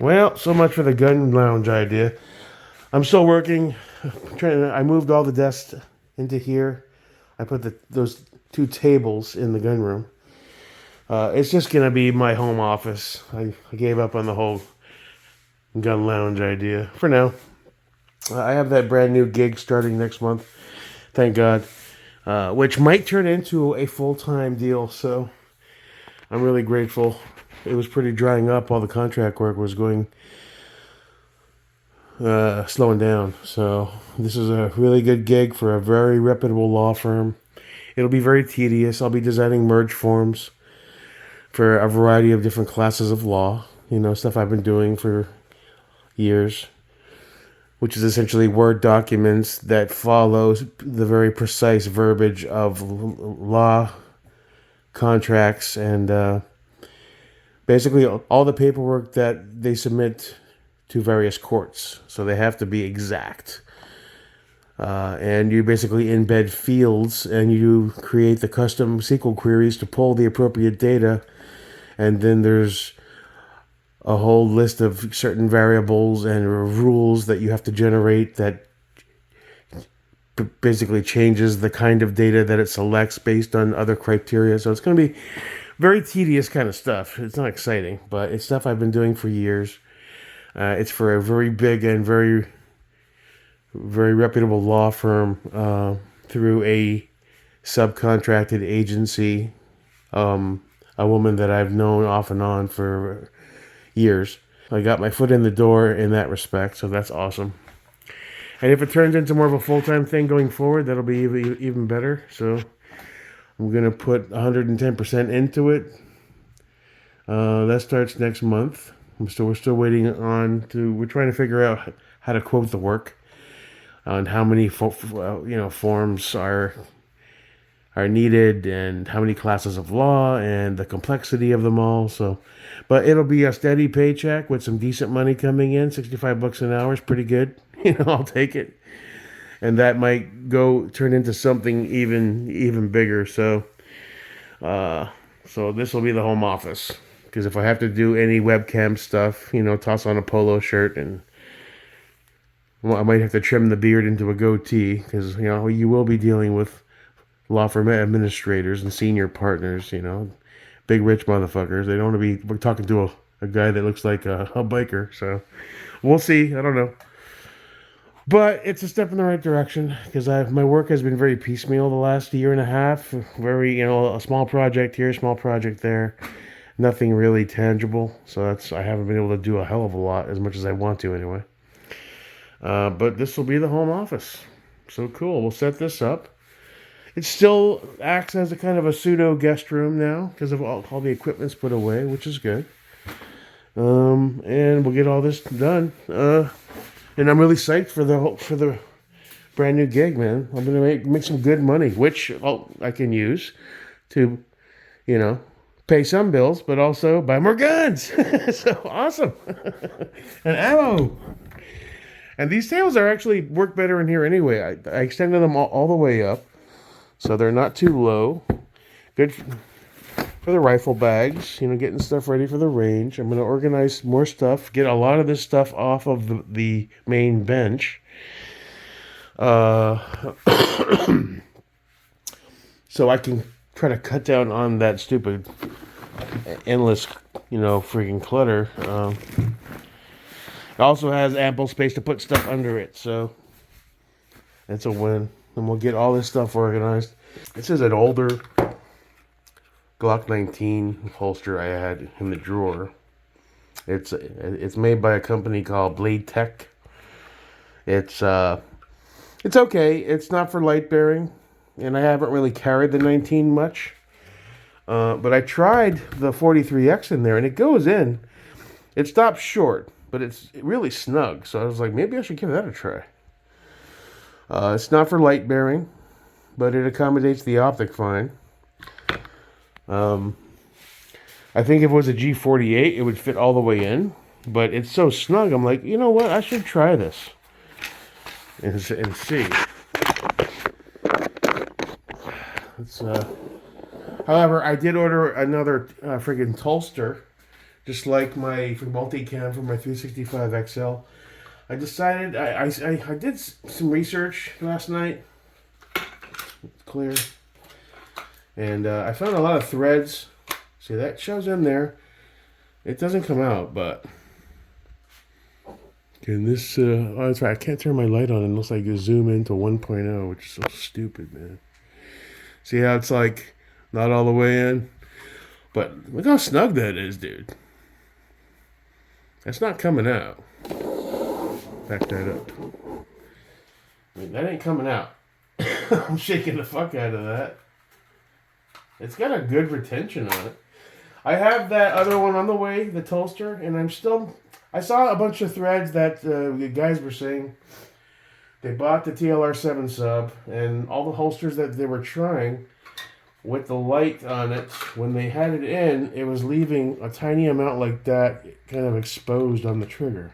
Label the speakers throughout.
Speaker 1: Well, so much for the gun lounge idea. I'm still working. I moved all the desks into here. I put those two tables in the gun room. It's just gonna be my home office. I gave up on the whole gun lounge idea for now. I have that brand new gig starting next month. Thank God. Which might turn into a full-time deal. So I'm really grateful. It was pretty drying up. All the contract work was going slowing down. So this is a really good gig for a very reputable law firm. It'll be very tedious. I'll be designing merge forms for a variety of different classes of law. You know, stuff I've been doing for years, which is essentially Word documents that follows the very precise verbiage of law contracts and basically all the paperwork that they submit to various courts. So they have to be exact. And you basically embed fields and you create the custom SQL queries to pull the appropriate data. And then there's a whole list of certain variables and rules that you have to generate that basically changes the kind of data that it selects based on other criteria. So it's going to be very tedious kind of stuff. It's not exciting, but it's stuff I've been doing for years. It's for a very big and very reputable law firm through a subcontracted agency, a woman that I've known off and on for years. I got my foot in the door in that respect, so that's awesome. And if it turns into more of a full-time thing going forward, that'll be even better. So I'm going to put 110% into it. That starts next month. We're still waiting on to. We're trying to figure out how to quote the work, on how many forms are needed and how many classes of law and the complexity of them all. So, but it'll be a steady paycheck with some decent money coming in. $65 an hour is pretty good. I'll take it, and that might turn into something even bigger. So, so this will be the home office. Because if I have to do any webcam stuff, toss on a polo shirt and I might have to trim the beard into a goatee because, you will be dealing with law firm administrators and senior partners, big rich motherfuckers. They don't want to be talking to a guy that looks like a biker. So we'll see. I don't know. But it's a step in the right direction because my work has been very piecemeal the last year and a half. Very, a small project here, small project there. Nothing really tangible. So I haven't been able to do a hell of a lot as much as I want to anyway. But this will be the home office. So cool. We'll set this up. It still acts as a kind of a pseudo guest room now because of all the equipment's put away, which is good. And we'll get all this done. And I'm really psyched for the brand new gig, man. I'm gonna make some good money, which I can use to, pay some bills, but also buy more guns. So awesome. And ammo. And these tails actually work better in here anyway. I extended them all the way up, so they're not too low. Good for the rifle bags, getting stuff ready for the range. I'm going to organize more stuff, get a lot of this stuff off of the main bench. So I can try to cut down on that stupid, endless, freaking clutter. It also has ample space to put stuff under it, so it's a win. And we'll get all this stuff organized. This is an older Glock 19 holster I had in the drawer. It's made by a company called Blade Tech. It's okay. It's not for light bearing, and I haven't really carried the 19 much. But I tried the 43X in there, and it goes in. It stops short, but it's really snug. So I was like, maybe I should give that a try. It's not for light bearing, but it accommodates the optic fine. I think if it was a G48, it would fit all the way in, but it's so snug. I'm like, you know what? I should try this and see. However, I did order another friggin' Tolster just like my multicam for my 365 XL. I decided I did some research last night. It's clear, and I found a lot of threads. See, that shows in there. It doesn't come out, but can this? Oh, that's right. I can't turn my light on unless I go zoom into 1.0, which is so stupid, man. See how it's like not all the way in, but look how snug that is, dude. That's not coming out. Back that up. I mean, that ain't coming out. I'm shaking the fuck out of that. It's got a good retention on it. I have that other one on the way, the Tolster, and I saw a bunch of threads that the guys were saying they bought the TLR7 sub, and all the holsters that they were trying with the light on it, when they had it in, it was leaving a tiny amount like that kind of exposed on the trigger.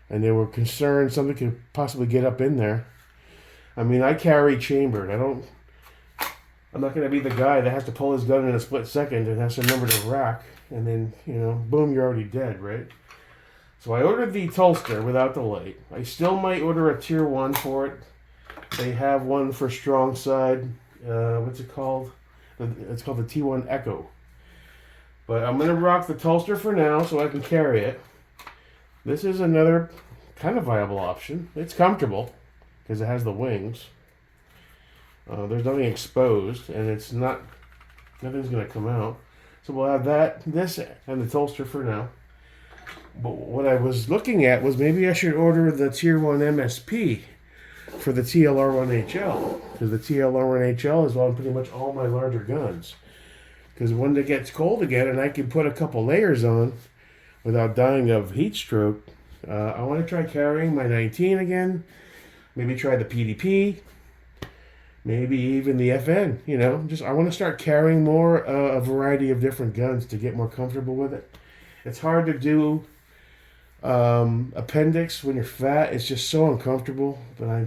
Speaker 1: And they were concerned something could possibly get up in there. I mean, I carry chambered. I'm not going to be the guy that has to pull his gun in a split second and has to remember to rack. And then, boom, you're already dead, right? So I ordered the Tolster without the light. I still might order a tier 1 for it. They have one for strong side. What's it called? It's called the T1 Echo. But I'm going to rock the Tolster for now so I can carry it. This is another kind of viable option. It's comfortable because it has the wings. There's nothing exposed, and nothing's going to come out. So we'll have this, and the Tolster for now. But what I was looking at was maybe I should order the Tier 1 MSP for the TLR1HL. Because the TLR1HL is on pretty much all my larger guns. Because when it gets cold again and I can put a couple layers on without dying of heat stroke, I want to try carrying my 19 again. Maybe try the PDP. Maybe even the FN. I want to start carrying more a variety of different guns to get more comfortable with it. It's hard to do appendix when you're fat. It's just so uncomfortable. But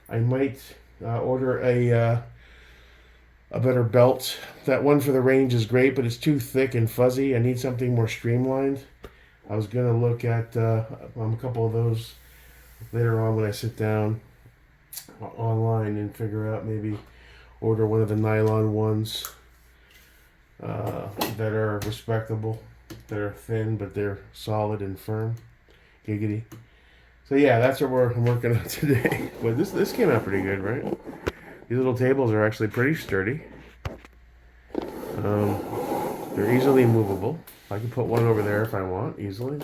Speaker 1: I might order a better belt. That one for the range is great, but it's too thick and fuzzy. I need something more streamlined. I was going to look at a couple of those later on when I sit down online and figure out maybe order one of the nylon ones that are respectable, that are thin, but they're solid and firm. Giggity. So yeah, that's what I'm working on today. But this came out pretty good, right? These little tables are actually pretty sturdy. They're easily movable. I can put one over there if I want, easily.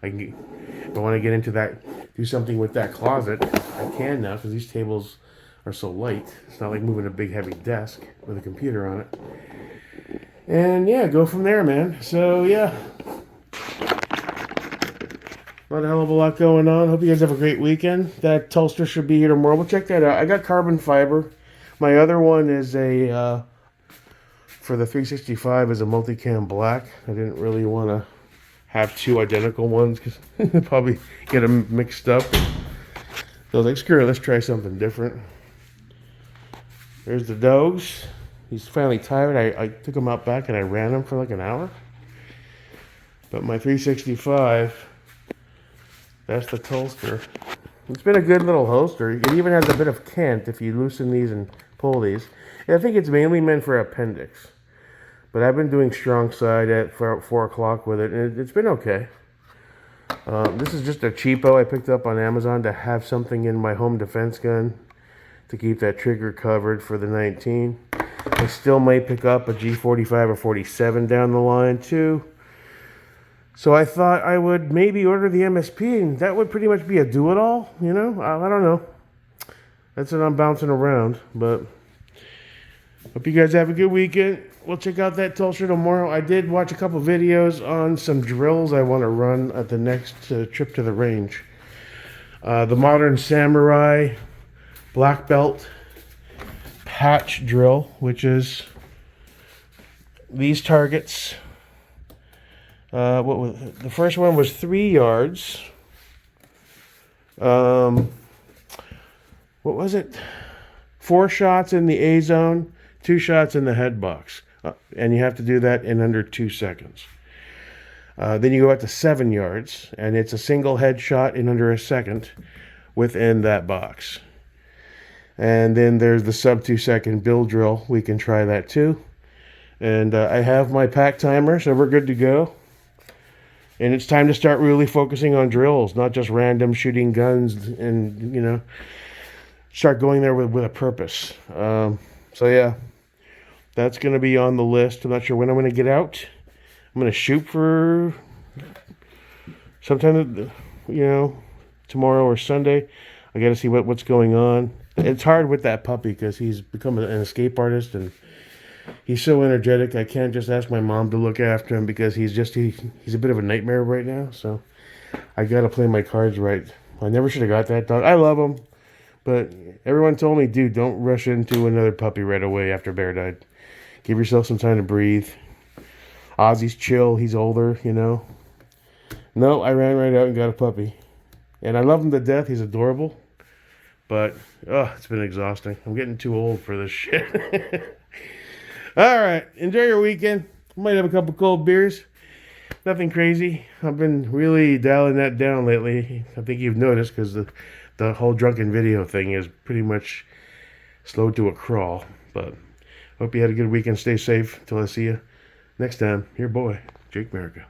Speaker 1: If I want to get into that, do something with that closet, I can now, because these tables are so light. It's not like moving a big heavy desk with a computer on it. And yeah, go from there, man. So yeah. Not a hell of a lot going on. Hope you guys have a great weekend. That Tolster should be here tomorrow. We'll check that out. I got carbon fiber. My other one is for the 365 is a multicam black. I didn't really want to have two identical ones because I'd probably get them mixed up. So I was like, screw it, let's try something different. There's the dogs. He's finally tired. I took him out back and I ran him for like an hour. But my 365, that's the Tolster. It's been a good little holster. It even has a bit of cant if you loosen these and pull these. And I think it's mainly meant for appendix. But I've been doing strong side at 4 o'clock with it, and it's been okay. This is just a cheapo I picked up on Amazon to have something in my home defense gun to keep that trigger covered for the 19. I still might pick up a G45 or 47 down the line too. So I thought I would maybe order the MSP, and that would pretty much be a do-it-all, I don't know. That's what I'm bouncing around, but hope you guys have a good weekend. We'll check out that Tolster tomorrow. I did watch a couple videos on some drills I want to run at the next trip to the range. The Modern Samurai Black Belt Patch Drill, which is these targets. The first one was 3 yards. What was it? 4 shots in the A zone, 2 shots in the head box. And you have to do that in under 2 seconds. Then you go out to 7 yards, and it's a single headshot in under a second within that box. And then there's the sub 2-second bill drill. We can try that too. And I have my pack timer, so we're good to go. And it's time to start really focusing on drills, not just random shooting guns, and, you know, start going there with a purpose. So yeah, that's going to be on the list. I'm not sure when I'm going to get out. I'm going to shoot for sometime, you know, tomorrow or Sunday. I got to see what's going on. It's hard with that puppy because he's become an escape artist, and he's so energetic. I can't just ask my mom to look after him because he's a bit of a nightmare right now. So I got to play my cards right. I never should have got that dog. I love him, but everyone told me, dude, don't rush into another puppy right away after Bear died. Give yourself some time to breathe. Ozzy's chill. He's older, you know. No, I ran right out and got a puppy. And I love him to death. He's adorable. But, it's been exhausting. I'm getting too old for this shit. All right. Enjoy your weekend. Might have a couple cold beers. Nothing crazy. I've been really dialing that down lately. I think you've noticed because the whole drunken video thing is pretty much slowed to a crawl. But hope you had a good weekend. Stay safe. Until I see you next time. Your boy, Jake Merica.